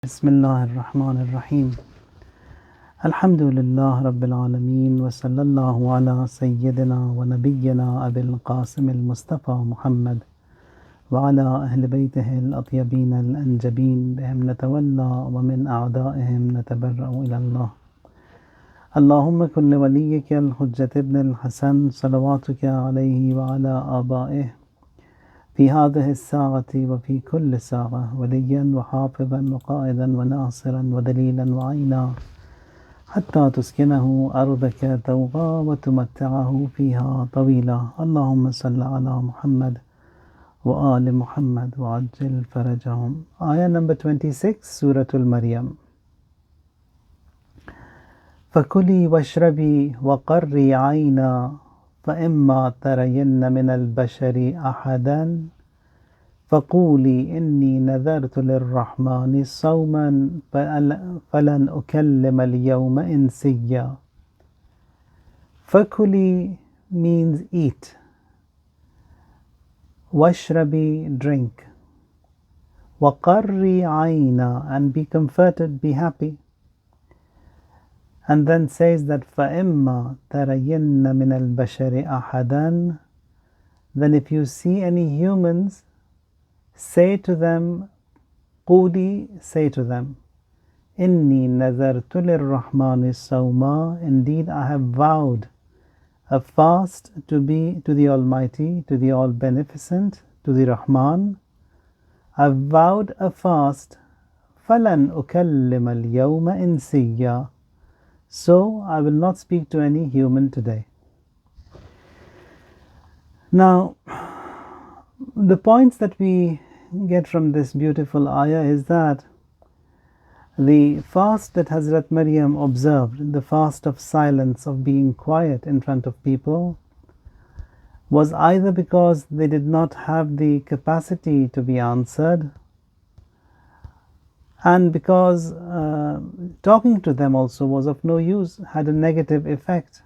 بسم الله الرحمن الرحيم الحمد لله رب العالمين وصلى الله على سيدنا ونبينا أبي القاسم المصطفى محمد وعلى أهل بيته الأطيبين الأنجبين بهم نتولى ومن أعدائهم نتبرأ إلى الله. اللهم كن لوليك الحجة ابن الحسن صلواتك عليه وعلى آبائه في هذه الساعة وفي كل ساعة وليا وحافظا وقائدا وناصرا ودليلا وعينا حتى تسكنه أرضك توبا وتمتعه فيها طويلا. اللهم صل على محمد وآل محمد وعجل فرجهم. Ayah number 26, Surat Maryam. فكلي واشربي وقري عينا فإما ترين من البشر أحدا فقولي إني نذرت للرحمن صوما فلن أكلم اليوم إنسيا. فكلي means eat. Washrabi, drink. وقري عينا, and be comforted, be happy. And then says that فَإِمَّا تَرَيِنَّ مِنَ الْبَشَرِ أَحَدًا, then if you see any humans, say to them, قولي, say to them, إِنِّي نَذَرْتُ لِلرَّحْمَنِ الصَّوْمَا, indeed I have vowed a fast to the Almighty, to the All-Beneficent, to the Rahman. I've vowed a fast, فَلَنْ أُكَلِّمَ الْيَوْمَ إِنسِيًّا, so I will not speak to any human today. Now, the points that we get from this beautiful ayah is that the fast that Hazrat Maryam observed, the fast of silence, of being quiet in front of people, was either because they did not have the capacity to be answered, and because talking to them also was of no use, had a negative effect,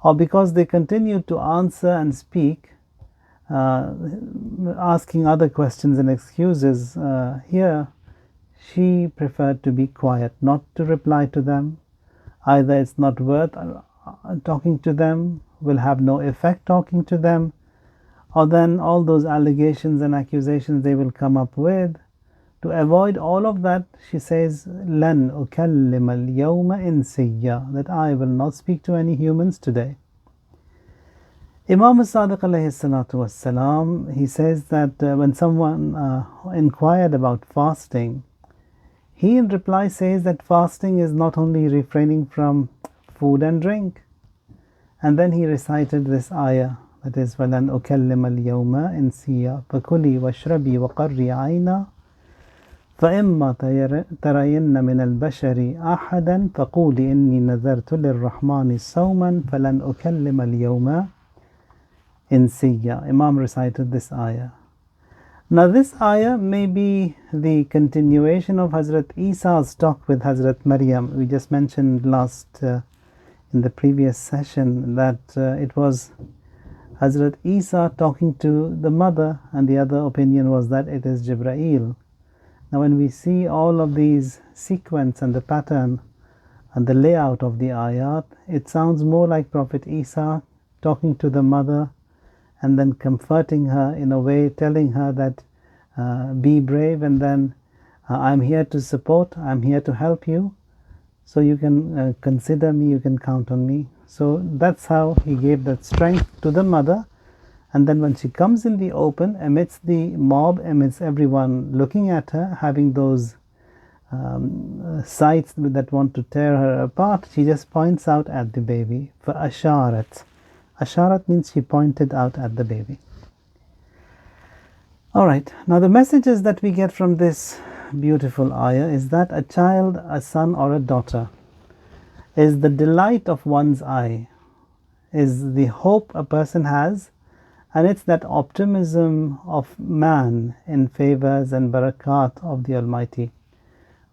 or because they continued to answer and speak, asking other questions and excuses. Here she preferred to be quiet, not to reply to them. Either it's not worth talking to them, will have no effect talking to them, or then all those allegations and accusations they will come up with. To avoid all of that, she says, لَنْ أُكَلِّمَ الْيَوْمَ إِنسِيًّا, that I will not speak to any humans today. Imam as-Sadiq alayhi salatu wassalam, he says that when someone inquired about fasting, he in reply says that fasting is not only refraining from food and drink. And then he recited this ayah, that is, وَلَنْ أُكَلِّمَ الْيَوْمَ إِنسِيًّا فَكُلِي وَاشْرَبِي وَقَرِّي عَيْنًا فإما ترين من البشر أحدا فقولي إني نذرت للرحمن صوما فلن أكلم اليوم إنسيا. Imam recited this ayah. Now this ayah may be the continuation of Hazrat Isa's talk with Hazrat Maryam. We just mentioned in the previous session that it was Hazrat Isa talking to the mother, and the other opinion was that it is Jibreel. Now when we see all of these sequence and the pattern and the layout of the ayat, it sounds more like Prophet Isa talking to the mother and then comforting her in a way, telling her that be brave, and then I'm here to support, I'm here to help you, so you can consider me, you can count on me. So that's how he gave that strength to the mother. And then when she comes in the open, amidst the mob, amidst everyone looking at her, having those sights that want to tear her apart, she just points out at the baby. فَأَشَارَتْ. Asharat means she pointed out at the baby. Alright, now the messages that we get from this beautiful ayah is that a child, a son or a daughter, is the delight of one's eye, is the hope a person has, and it's that optimism of man in favors and barakat of the Almighty,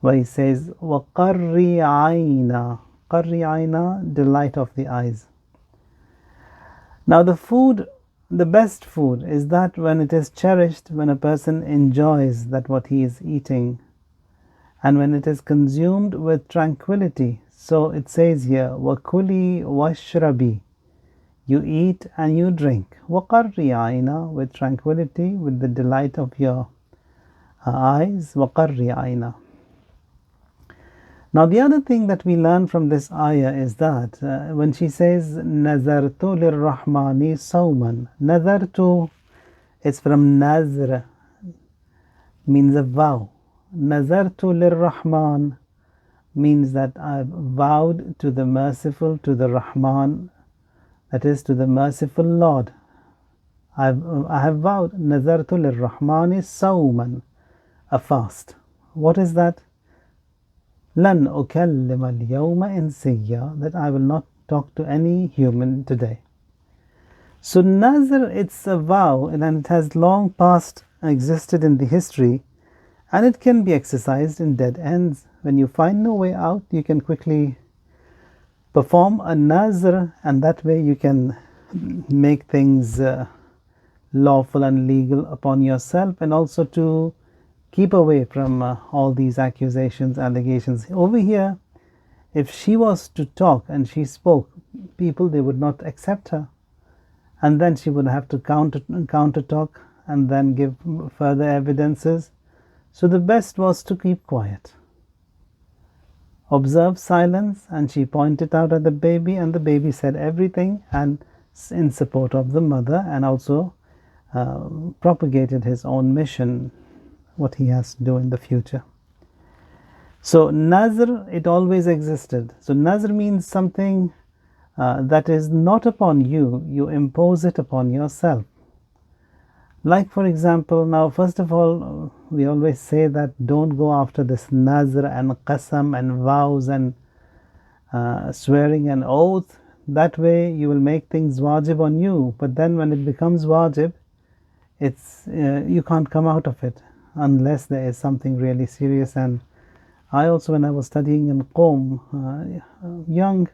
where he says, وَقَرِّ عَيْنًا. قَرِّ عَيْنًا, delight of the eyes. Now the best food is that when it is cherished, when a person enjoys that what he is eating, and when it is consumed with tranquility. So it says here, وَكُلِي وَاشْرَبِي, you eat and you drink. وَقَرِّ عَيْنَا, with tranquility, with the delight of your eyes. وَقَرِّ عَيْنَا. Now the other thing that we learn from this ayah is that when she says نَذَرْتُ لِلرَّحْمَنِ صَوْمًا, نَذَرْتُ is from nazr, means a vow. نَذَرْتُ لِلرَّحْمَنِ means that I've vowed to the merciful, to the Rahman, that is to the merciful Lord. I have vowed نَذَرْتُ لِلرَّحْمَنِ صَوْمًا, a fast. What is that? لَنْ أُكَلِّمَ الْيَوْمَ إِنْسِيًّا, that I will not talk to any human today. So Nazr, it's a vow, and it has long past existed in the history, and it can be exercised in dead ends. When you find no way out, you can quickly perform a Nazr, and that way you can make things lawful and legal upon yourself, and also to keep away from all these accusations, allegations. Over here, if she was to talk and she spoke, people, they would not accept her, and then she would have to counter talk and then give further evidences. So the best was to keep quiet, observe silence, and she pointed out at the baby, and the baby said everything and in support of the mother, and also propagated his own mission, what he has to do in the future. So Nazr, it always existed. So Nazr means something that is not upon you, you impose it upon yourself. Like for example, now first of all, we always say that don't go after this Nazr and Qasam and vows and swearing and oath. That way you will make things wajib on you, but then when it becomes wajib, it's you can't come out of it unless there is something really serious. And I also, when I was studying in Qom, young,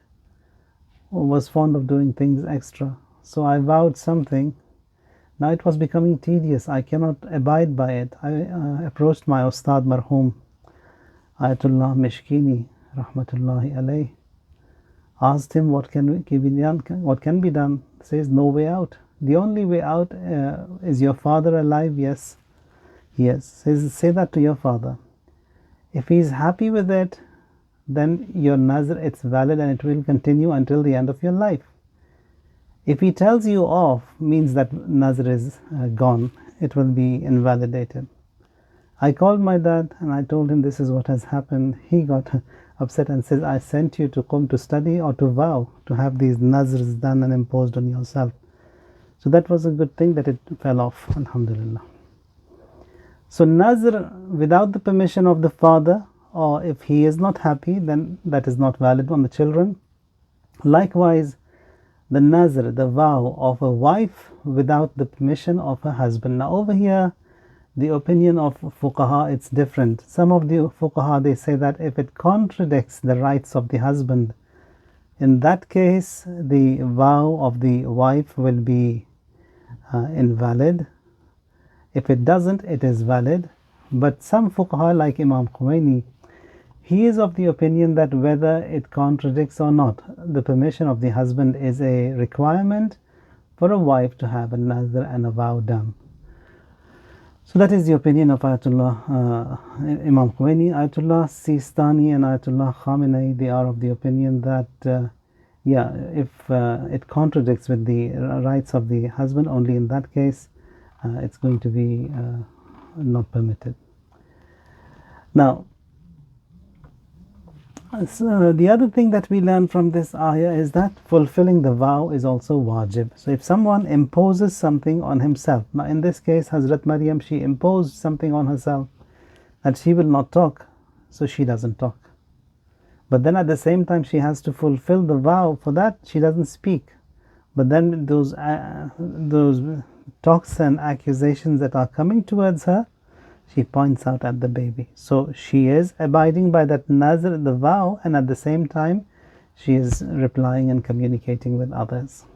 was fond of doing things extra. So I vowed something. Now it was becoming tedious. I cannot abide by it. I approached my Ustad Marhum, Ayatullah Mishkini, Rahmatullahi alayh. Asked him what can be done. Says no way out. The only way out is your father alive? Yes. Yes. Says, say that to your father. If he is happy with it, then your Nazr, it's valid and it will continue until the end of your life. If he tells you off, means that Nazr is gone. It will be invalidated. I called my dad and I told him this is what has happened. He got upset and says, I sent you to Qom to study or to vow to have these Nazrs done and imposed on yourself. So that was a good thing that it fell off, alhamdulillah. So Nazr without the permission of the father, or if he is not happy, then that is not valid on the children. Likewise, the Nazr, the vow of a wife without the permission of her husband. Now over here, the opinion of fuqaha, it's different. Some of the fuqaha, they say that if it contradicts the rights of the husband, in that case, the vow of the wife will be invalid. If it doesn't, it is valid. But some fuqaha, like Imam Khomeini, he is of the opinion that whether it contradicts or not, the permission of the husband is a requirement for a wife to have a nazr and a vow done. So that is the opinion of Ayatollah Imam Khomeini. Ayatollah Sistani and Ayatollah Khamenei, they are of the opinion that if it contradicts with the rights of the husband, only in that case it's going to be not permitted. Now, so the other thing that we learn from this ayah is that fulfilling the vow is also wajib. So if someone imposes something on himself, now in this case Hazrat Maryam, she imposed something on herself that she will not talk, so she doesn't talk. But then at the same time she has to fulfill the vow. For that she doesn't speak. But then those talks and accusations that are coming towards her, she points out at the baby. So she is abiding by that nazr, the vow, and at the same time she is replying and communicating with others.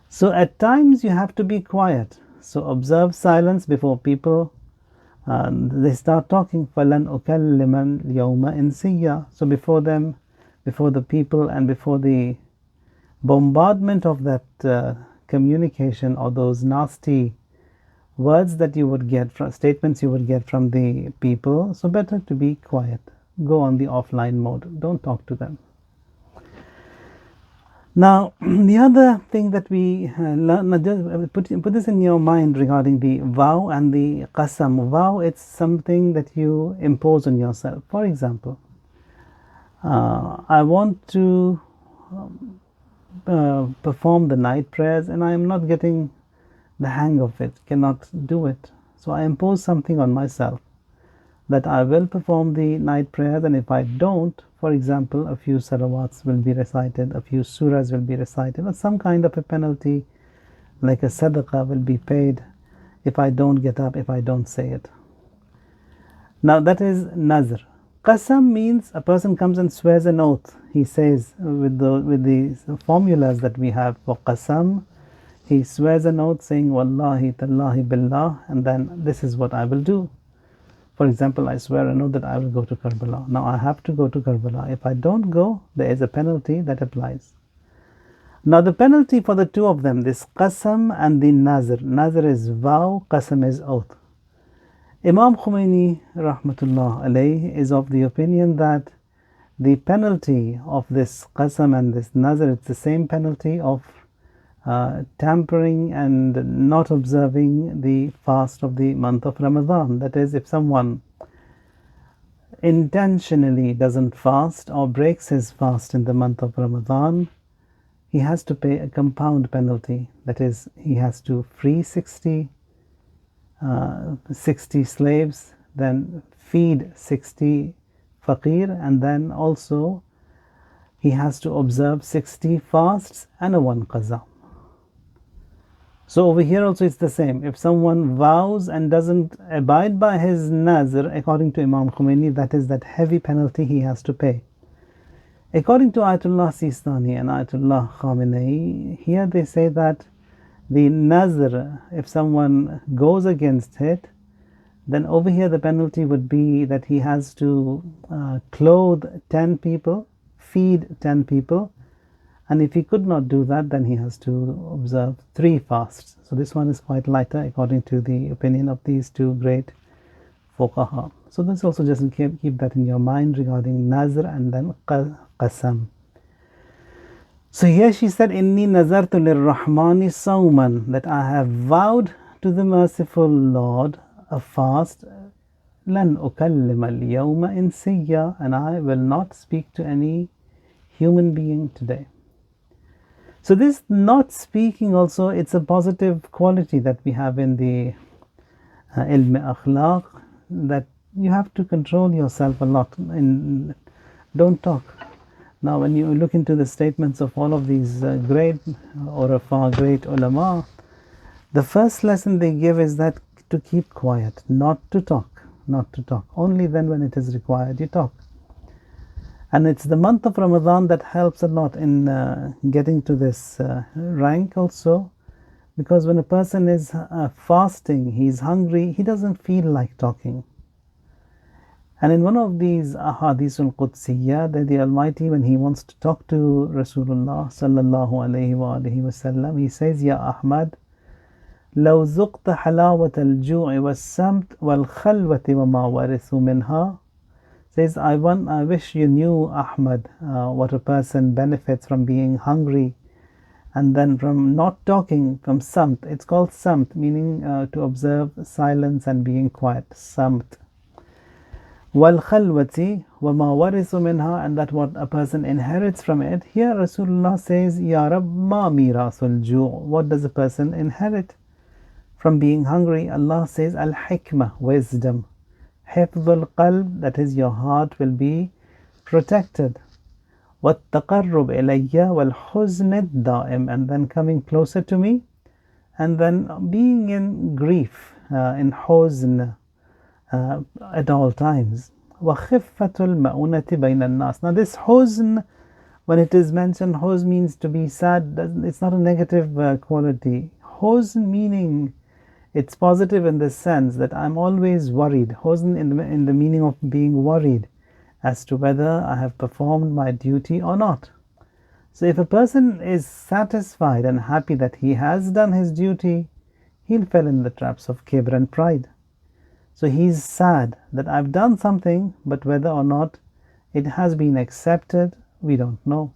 So at times you have to be quiet. So observe silence before people They start talking. فَلَنْ أُكَلِّمَ الْيَوْمَ إِنْسِيًّا. So before them, before the people, and before the bombardment of that communication, or those nasty words that you would get from statements you would get from the people, so better to be quiet. Go on the offline mode. Don't talk to them. Now, the other thing that we learn, just put this in your mind regarding the vow and the qasam. Vow, it's something that you impose on yourself. For example, I want to perform the night prayers and I am not getting the hang of it, cannot do it. So I impose something on myself that I will perform the night prayers, and if I don't, for example, a few salawats will be recited, a few surahs will be recited, or some kind of a penalty like a sadaqah will be paid if I don't get up, if I don't say it. Now that is nazr. Qasam means a person comes and swears an oath. He says with the formulas that we have for qasam, he swears an oath saying wallahi tallahi billah, and then this is what I will do. For example, I swear an oath that I will go to Karbala. Now I have to go to Karbala. If I don't go, there is a penalty that applies. Now the penalty for the two of them, this qasam and the nazr. Nazr is vow, qasam is oath. Imam Khomeini rahmatullah alayh is of the opinion that the penalty of this qasam and this nazr, it's the same penalty of tampering and not observing the fast of the month of Ramadan. That is, if someone intentionally doesn't fast or breaks his fast in the month of Ramadan, he has to pay a compound penalty. That is, he has to free 60 slaves, then feed 60 faqir, and then also he has to observe 60 fasts and a 1 qaza. So over here also it's the same. If someone vows and doesn't abide by his nazr, according to Imam Khomeini, that is that heavy penalty he has to pay. According to Ayatollah Sistani and Ayatollah Khamenei, here they say that the nazr, if someone goes against it, then over here the penalty would be that he has to clothe 10 people, feed 10 people, and if he could not do that, then he has to observe 3 fasts. So this one is quite lighter according to the opinion of these two great fuqaha. So this also just keep that in your mind regarding nazr and then qasam. So here she said, Inni nazartu lirrahmani sawman, that I have vowed to the merciful Lord a fast. Lan ukallima al-yawma insiyya, and I will not speak to any human being today. So this not speaking also, it's a positive quality that we have in the ilm akhlaq, that you have to control yourself a lot and don't talk. Now when you look into the statements of all of these great urafa, great ulama, the first lesson they give is that to keep quiet, not to talk. Only then when it is required you talk. And it's the month of Ramadan that helps a lot in getting to this rank also, because when a person is fasting, he's hungry, he doesn't feel like talking. And in one of these ahadithul qudsiyya, that the Almighty, when he wants to talk to Rasulullah sallallahu alayhi wa alihi wasallam, he says, Ya Ahmad, لو ذقت حلاوة الجوع والسمت والخلوة وما ورثوا منها. Says, I wish you knew, Ahmad, what a person benefits from being hungry and then from not talking, from samt. It's called samt, meaning to observe silence and being quiet. Samt. Wal khalwati wa ma warisu minha, and that what a person inherits from it. Here Rasulullah says, Ya Rab, ma mirasul ju'. What does a person inherit from being hungry? Allah says, Al hikmah, wisdom. Hifdhul qalb, that is your heart will be protected. وَالتَّقَرُّبْ إِلَيَّ وَالْحُزْنِ الدَّائِمِ, and then coming closer to me, and then being in grief, in huzn, at all times. وَخِفَّةُ الْمَؤُونَةِ بَيْنَ النَّاسِ. Now this huzn, when it is mentioned, huzn means to be sad. It's not a negative quality. Huzn meaning It's positive in the sense that I'm always worried. Huzn in the meaning of being worried as to whether I have performed my duty or not. So if a person is satisfied and happy that he has done his duty, he'll fall in the traps of kibr and pride. So he's sad that I've done something, but whether or not it has been accepted, we don't know.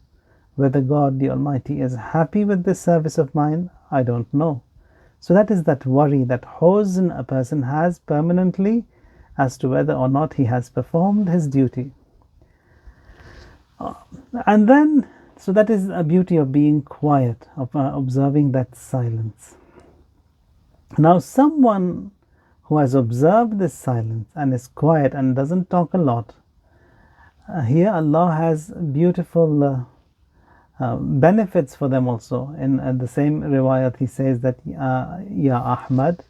Whether God the Almighty is happy with this service of mine, I don't know. So that is that worry, that huzn a person has permanently as to whether or not he has performed his duty. And then, so that is a beauty of being quiet, of observing that silence. Now, someone who has observed this silence and is quiet and doesn't talk a lot, here Allah has beautiful benefits for them also. In the same riwayat, He says that, Ya Ahmad,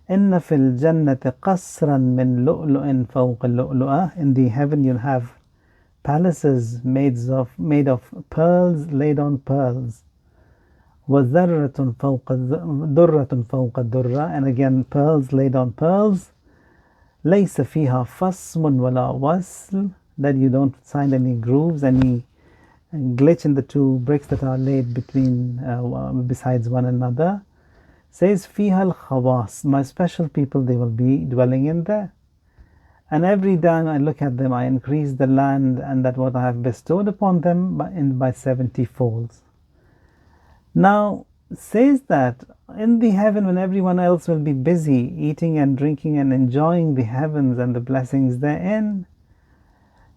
inna fil jannati qasran min lu'lu'in fawqa lu'lu'ah. In the heaven you'll have palaces made of pearls laid on pearls. وَذَرَّةٌ فَوْقَ دُرَّةٌ فَوْقَ دُرَّةٍ. And again, pearls laid on pearls. لَيْسَ فِيهَا فَصْمٌ وَلَا وَصْلٌ. That you don't find any grooves, any glitch in the two bricks that are laid between, besides one another. Says, فِيهَا الْخَوَاصِ. My special people, they will be dwelling in there. And every time I look at them, I increase the land and that what I have bestowed upon them by 70 folds. Now, says that in the heaven, when everyone else will be busy eating and drinking and enjoying the heavens and the blessings therein,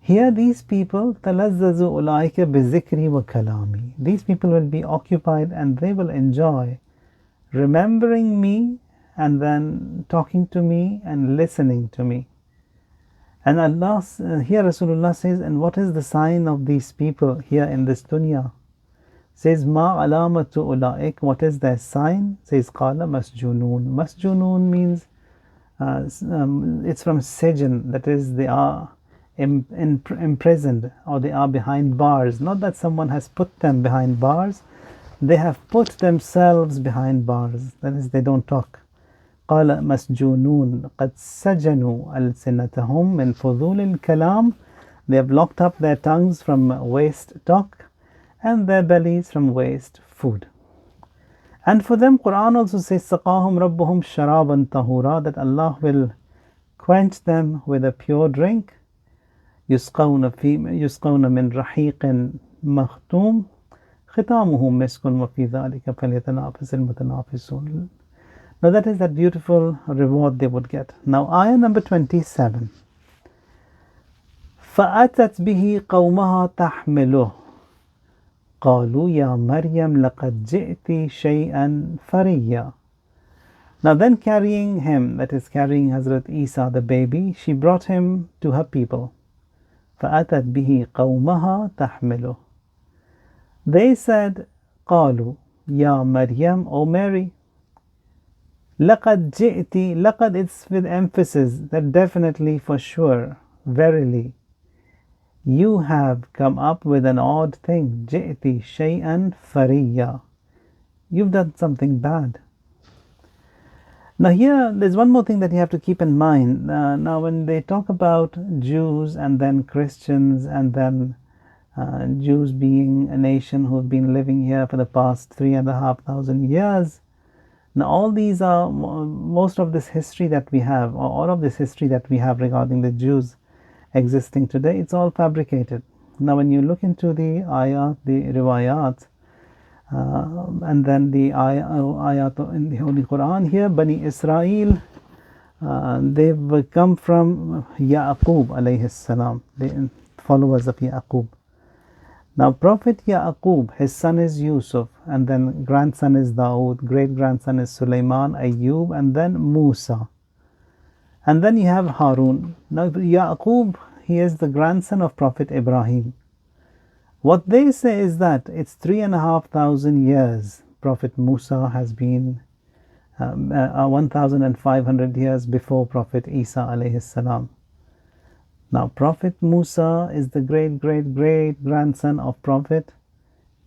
here these people, تَلَزَّزُ أُولَٰئِكَ بِذِكْرِي وَكَلَامِي. These people will be occupied and they will enjoy remembering me and then talking to me and listening to me. And Allah, here Rasulullah says, and what is the sign of these people here in this dunya? Says, Ma alamatu ulaik, what is their sign? Says, Qala masjunun. Masjunun means, it's from sijn, that is, they are imprisoned, or they are behind bars. Not that someone has put them behind bars, they have put themselves behind bars. That is, they don't talk. قال مسجونون قد سجنوا ألسنتهم من فضول الكلام. They have locked up their tongues from waste talk and their bellies from waste food. And for them, Quran also says, سقاهم ربهم شرابا طهورا, that Allah will quench them with a pure drink. يسقون من رحيق مختوم ختامه مسك وفي ذلك فليتنافس المتنافسون. Now that is that beautiful reward they would get. Now ayah number 27. فَأَتَتْ بِهِ قَوْمَهَا تَحْمِلُهُ قَالُوا يَا مَرْيَمْ لَقَدْ جِئْتِ شَيْئًا فَرِيًّا. Now then, carrying him, that is carrying Hazrat Isa the baby, she brought him to her people. فَأَتَتْ بِهِ قَوْمَهَا تَحْمِلُهُ. They said, قَالُوا يَا مَرْيَمْ, O Mary, لَقَدْ جِئْتِ, لَقَدْ, it's with emphasis, that definitely, for sure, verily, you have come up with an odd thing. جِئْتِ شَيْئًا فَرِيًّا. You've done something bad. Now here, there's one more thing that you have to keep in mind. Now when they talk about Jews and then Christians and then Jews being a nation who've been living here for the past 3,500 years, now all these are, most of this history that we have, or all of this history that we have regarding the Jews existing today, it's all fabricated. Now when you look into the ayat, the riwayat, and then the ayat in the Holy Quran, here Bani Israel, they've come from Yaqub alayhi salam, the followers of Yaqub. Now Prophet Yaqub, his son is Yusuf, and then grandson is Dawood, great grandson is Sulaiman, Ayyub, and then Musa. And then you have Harun. Now Yaqub, he is the grandson of Prophet Ibrahim. What they say is that it's 3,500 years Prophet Musa has been, 1,500 years before Prophet Isa alayhi salam. Now Prophet Musa is the great grandson of Prophet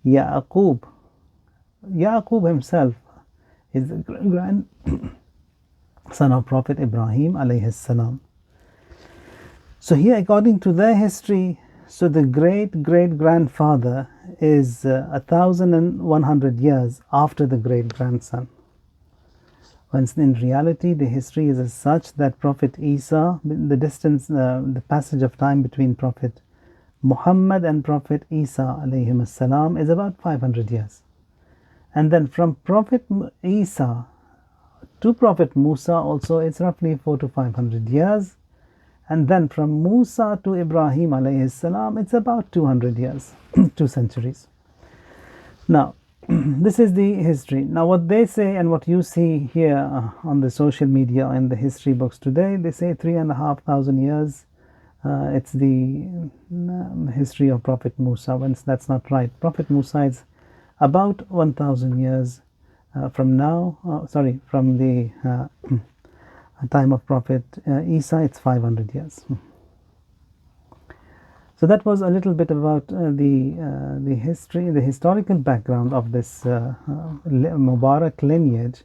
Yaqub. Yaqub himself is the son of Prophet Ibrahim alayhi salam. So here, according to their history, so the great-great-grandfather is 1,100 years after the great-grandson. Whence in reality the history is as such that Prophet Isa, the distance, the passage of time between Prophet Muhammad and Prophet Isa alayhim salam is about 500 years. And then from Prophet Isa to Prophet Musa also it's roughly 400 to 500 years. And then from Musa to Ibrahim alayhi salam it's about 200 years, 2 centuries. Now, this is the history. Now what they say and what you see here on the social media and the history books today, they say 3,500 years. It's the history of Prophet Musa. Once that's not right. Prophet Musa is about 1,000 years from now. From the time of Prophet Isa, it's 500 years. So that was a little bit about the history, the historical background of this Mubarak lineage.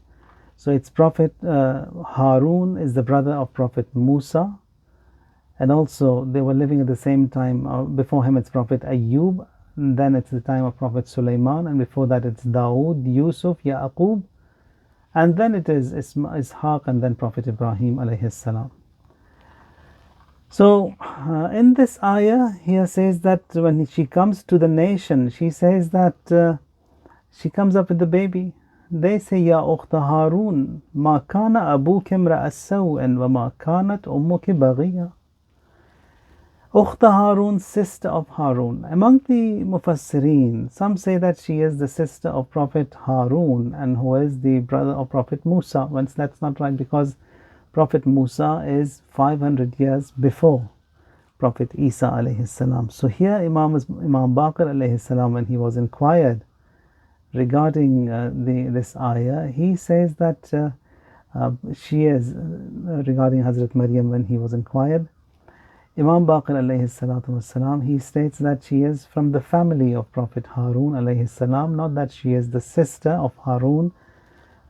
So it's Prophet Harun is the brother of Prophet Musa, and also they were living at the same time. Before him it's Prophet Ayyub, and then it's the time of Prophet Sulaiman, and before that it's Dawood, Yusuf, Yaqub, and then it is Ishaq, and then Prophet Ibrahim alayhi salam. So in this ayah here says that when she comes to the nation, she says that she comes up with the baby. They say, Ya ukhta Harun, ma kana abuki imra'a saw'in wa ma kanat ummuki baghiya. Ukhta Harun, sister of Harun. Among the Mufassirin, some say that she is the sister of Prophet Harun and who is the brother of Prophet Musa. Once that's not right, because Prophet Musa is 500 years before Prophet Isa alayhi salam. So here Imam Baqir alayhi salam, when he was inquired regarding this ayah, he says that she is regarding Hazrat Maryam. When he was inquired, Imam Baqir alayhi salatu wasalam, he states that she is from the family of Prophet Harun alayhi salam, not that she is the sister of Harun,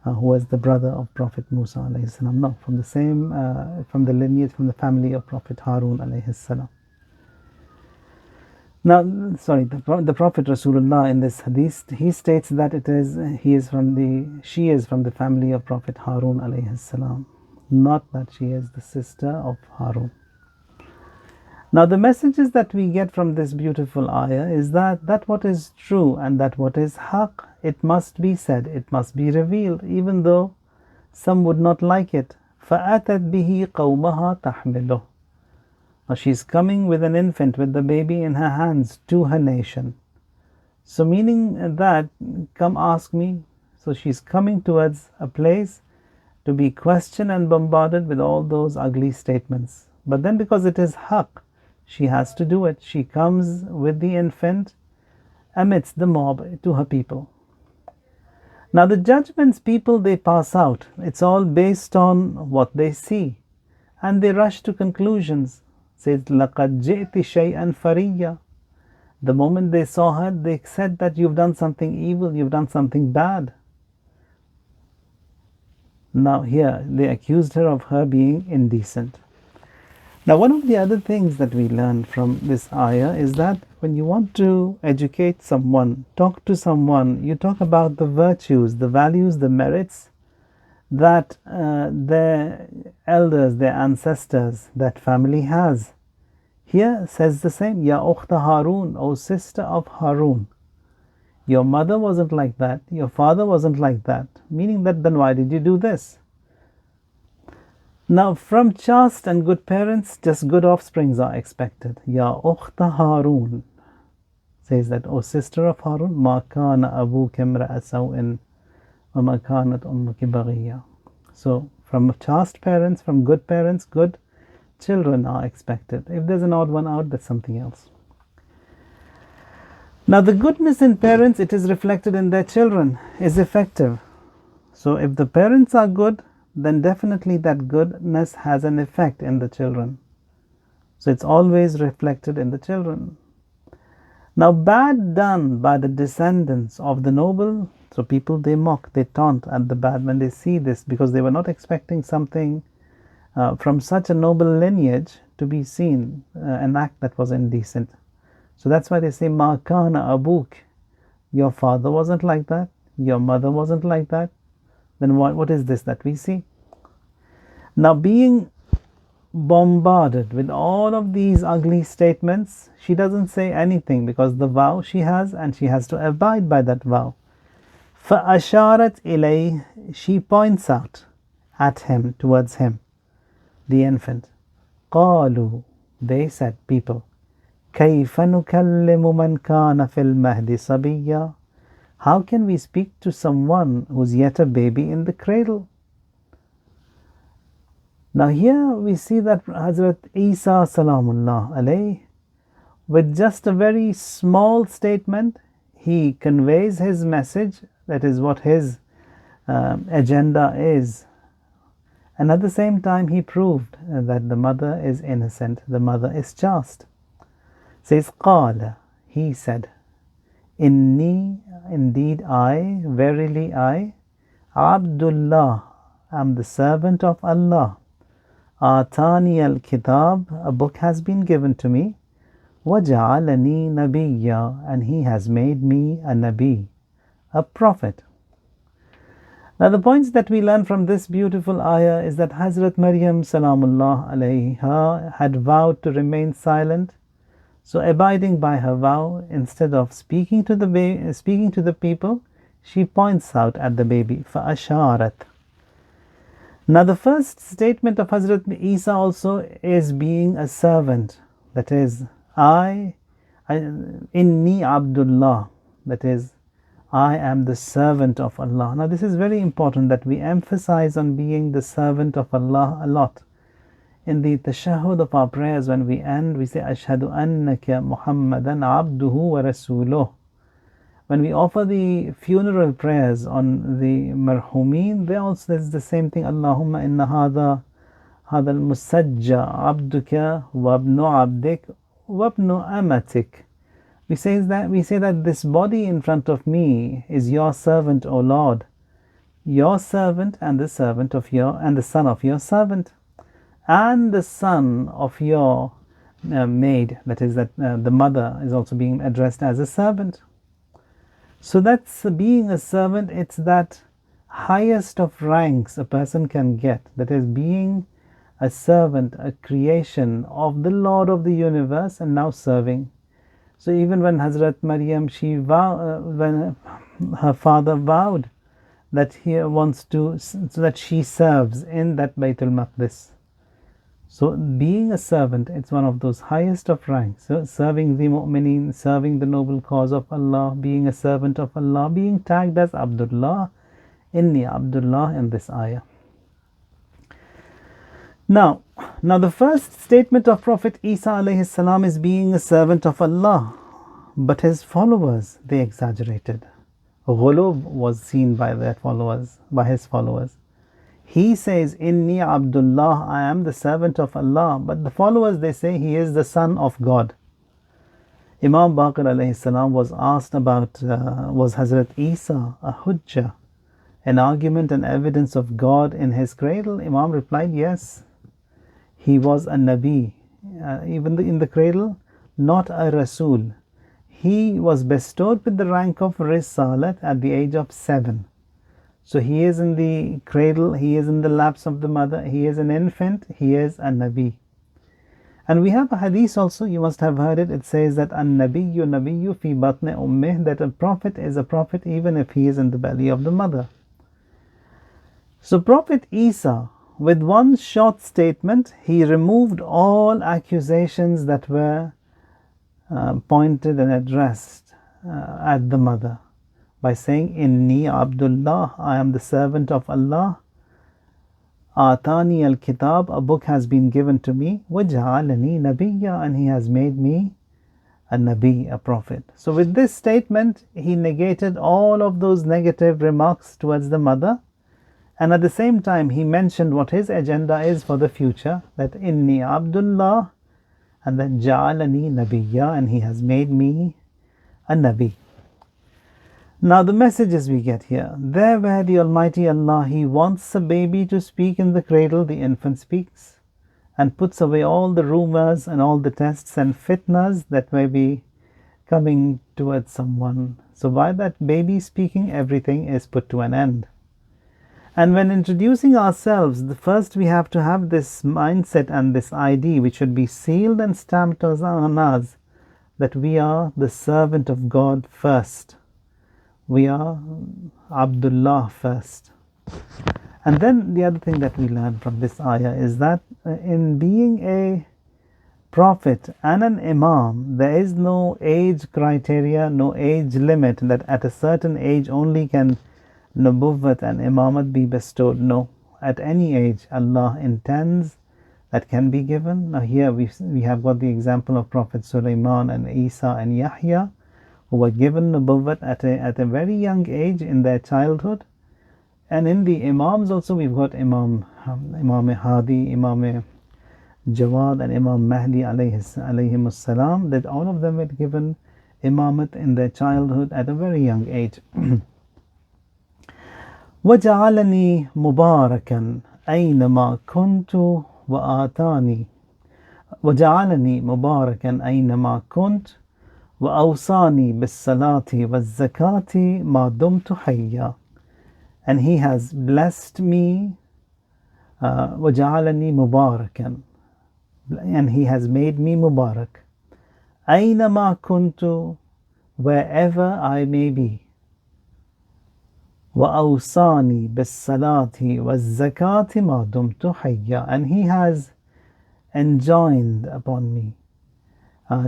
who was the brother of Prophet Musa alayhi salam. No, from the same, from the lineage, from the family of Prophet Harun alayhi salam. Now, the Prophet Rasulullah in this hadith, he states that she is from the family of Prophet Harun alayhi salam, not that she is the sister of Harun. Now the messages that we get from this beautiful ayah is that what is true and that what is haqq, it must be said, it must be revealed, even though some would not like it. فَأَتَتْ بِهِ قَوْمَهَا تَحْمِلُهُ. Now she's coming with an infant, with the baby in her hands, to her nation. So meaning that, come ask me. So she's coming towards a place to be questioned and bombarded with all those ugly statements. But then because it is haqq, she has to do it. She comes with the infant amidst the mob to her people. Now the judgments people they pass out, it's all based on what they see, and they rush to conclusions. Says لَقَدْ جِئْتِ شَيْئًا فَرِيًّا. The moment they saw her, they said that you've done something evil, you've done something bad. Now here they accused her of her being indecent. Now one of the other things that we learn from this ayah is that when you want to educate someone, talk to someone, you talk about the virtues, the values, the merits that their elders, their ancestors, that family has. Here says the same, Ya ukhta Harun, O sister of Harun. Your mother wasn't like that, your father wasn't like that, meaning that then why did you do this? Now from chaste and good parents, just good offsprings are expected. Ya ukhta Harun, says that, O sister of Harun, ma kana abuki imra'a saw'in wa ma kanat ummuki baghiya. So from chaste parents, from good parents, good children are expected. If there's an odd one out, that's something else. Now the goodness in parents, it is reflected in their children, is effective. So if the parents are good, then definitely that goodness has an effect in the children. So it's always reflected in the children. Now bad done by the descendants of the noble, So people, they mock, they taunt at the bad when they see this, because they were not expecting something from such a noble lineage to be seen, an act that was indecent. So that's why they say, Ma kana abuk. Your father wasn't like that, your mother wasn't like that. Then what is this that we see? Now, being bombarded with all of these ugly statements, she doesn't say anything, because the vow she has, and she has to abide by that vow. فَأَشَارَتْ إِلَيْهِ, she points out at him, towards him, the infant. قَالُوا, they said, people, كَيْفَ نُكَلِّمُ مَنْ كَانَ فِي الْمَهْدِ صَبِيًّا, how can we speak to someone who's yet a baby in the cradle? Now here we see that Hazrat Isa salamullah alayhi, with just a very small statement, he conveys his message, that is what his agenda is. And at the same time, he proved that the mother is innocent, the mother is chaste. Says, قال, he said, Inni, indeed I, verily I, Abdullah, am the servant of Allah. Atani al-kitab, a book has been given to me. Waja'alani nabiyya, and he has made me a nabi, a prophet. Now the points that we learn from this beautiful ayah is that Hazrat Maryam salamullah alayha had vowed to remain silent. So abiding by her vow, instead of speaking to the people, she points out at the baby. فَأَشَارَتْ. Now the first statement of Hazrat Isa also is being a servant. That is, Inni Abdullah. That is, I am the servant of Allah. Now this is very important that we emphasize on being the servant of Allah a lot. In the tashahhud of our prayers, when we end, we say, Ashhadu annaka Muhammadan abduhu wa rasuluh. When we offer the funeral prayers on the marhumin, they also, there's the same thing. Allahumma inna hadha al-musajja abduka wa abnu abdik wa abnu amatik. We say that this body in front of me is your servant, O Lord, your servant and the servant of your, and the son of your servant, and the son of your maid. That is, that the mother is also being addressed as a servant. So that's being a servant. It's that highest of ranks a person can get. That is, being a servant, a creation of the Lord of the universe, and now serving. So even when Hazrat Maryam, when her father vowed that he wants to, so that she serves in that Baytul Maqdis. So being a servant, it's one of those highest of ranks. So serving the mu'mineen, serving the noble cause of Allah, being a servant of Allah, being tagged as Abdullah, Inni Abdullah in this ayah. Now the first statement of Prophet Isa alayhi salam is being a servant of Allah. But his followers, they exaggerated. Ghulub was seen by his followers. He says, Inni Abdullah, I am the servant of Allah. But the followers, they say he is the son of God. Imam Baqir alayhi salam was asked about, was Hazrat Isa a hujjah, an argument and evidence of God in his cradle? Imam replied, yes. He was a Nabi, even in the cradle, not a Rasul. He was bestowed with the rank of Risalat at the age of 7. So he is in the cradle, he is in the laps of the mother, he is an infant, he is a Nabi. And we have a hadith also, you must have heard it. It says that An-Nabiyyu Nabiyyu fi batni ummih, that a prophet is a prophet even if he is in the belly of the mother. So Prophet Isa, with one short statement, he removed all accusations that were pointed and addressed at the mother by saying, Inni Abdullah, I am the servant of Allah. Atani al-kitab, a book has been given to me. Waja'alani nabiyya, and he has made me a nabi, a prophet. So with this statement, he negated all of those negative remarks towards the mother. And at the same time, he mentioned what his agenda is for the future, that Inni Abdullah, and then Ja'alani Nabiyya, and he has made me a Nabi. Now the messages we get here. There where the Almighty Allah, He wants a baby to speak in the cradle, the infant speaks and puts away all the rumors and all the tests and fitnas that may be coming towards someone. So by that baby speaking, everything is put to an end. And when introducing ourselves, first we have to have this mindset and this ID, which should be sealed and stamped on us, that we are the servant of God first. We are Abdullah first. And then the other thing that we learn from this ayah is that in being a prophet and an imam, there is no age criteria, no age limit, that at a certain age only can nubuwwat and imamat be bestowed. No, at any age Allah intends that can be given. Now here we have got the example of Prophet Sulaiman and Isa and Yahya, who were given nubuwwat at a very young age in their childhood. And in the imams also we've got Imam Hadi, Imam Jawad and Imam Mahdi alayhimus salam, that all of them were given imamat in their childhood at a very young age. وَجَعَلَنِي مُبَارَكًا أَيْنَمَا كُنْتُ وَآتَانِي وَجَعَلَنِي مُبَارَكًا أَيْنَمَا كُنْتُ وَأَوْصَانِي بِالصَّلَاةِ وَالزَّكَاةِ مَا دُمْتُ حَيًّا. And He has blessed me, وَجَعَلَنِي مُبَارَكًا, and He has made me Mubarak. أَيْنَمَا كُنْتُ, wherever I may be. وَأَوْصَانِي بِالصَّلَاةِ وَالزَّكَاةِ مَا دُمْتُ حَيًّا. And He has enjoined upon me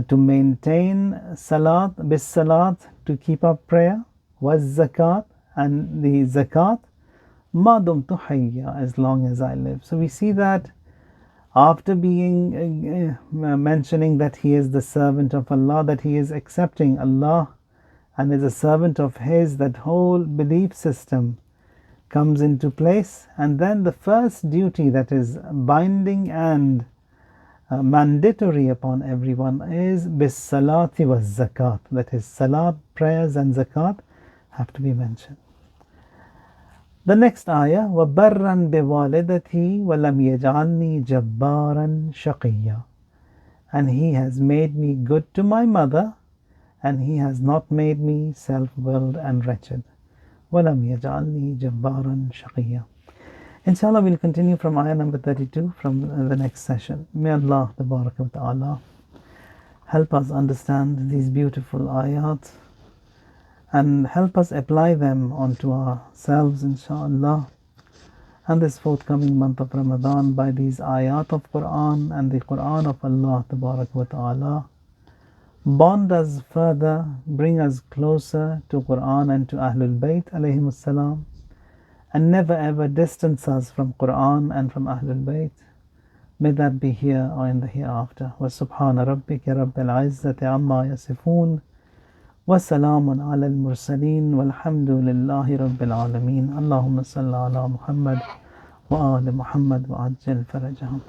to maintain salat, bis salat, to keep up prayer, was zakat, and the zakat, ma dumtu hayya, as long as I live. So we see that after being mentioning that he is the servant of Allah, that he is accepting Allah and is a servant of His, that whole belief system comes into place. And then the first duty that is binding and mandatory upon everyone is bis salati was zakat, that is salat, prayers and zakat have to be mentioned. The next ayah, وَبَرًّا بِوَالِدَتِي وَلَمْ يَجْعَلْنِي جَبَّارًا شَقِيًّا. And He has made me good to my mother, and He has not made me self-willed and wretched. وَلَمْ يَجْعَلْنِي جَبَّارًا شَقِيًّا. Inshallah, we'll continue from ayah number 32 from the next session. May Allah wa ta'ala help us understand these beautiful ayat and help us apply them onto ourselves, inshallah, and this forthcoming month of Ramadan, by these ayat of Quran and the Quran of Allah wa ta'ala. Bond us further, bring us closer to Quran and to Ahlul Bayt alayhimus salam, and never ever distance us from Quran and from Ahlul Bayt. May that be here or in the hereafter. Wa subhana rabbika rabbil izzati amma yasifun, wa salamun ala al-mursaleen, walhamdulillahi rabbil alameen. Allahumma salli ala Muhammad wa ali Muhammad wa ajjal farajahum.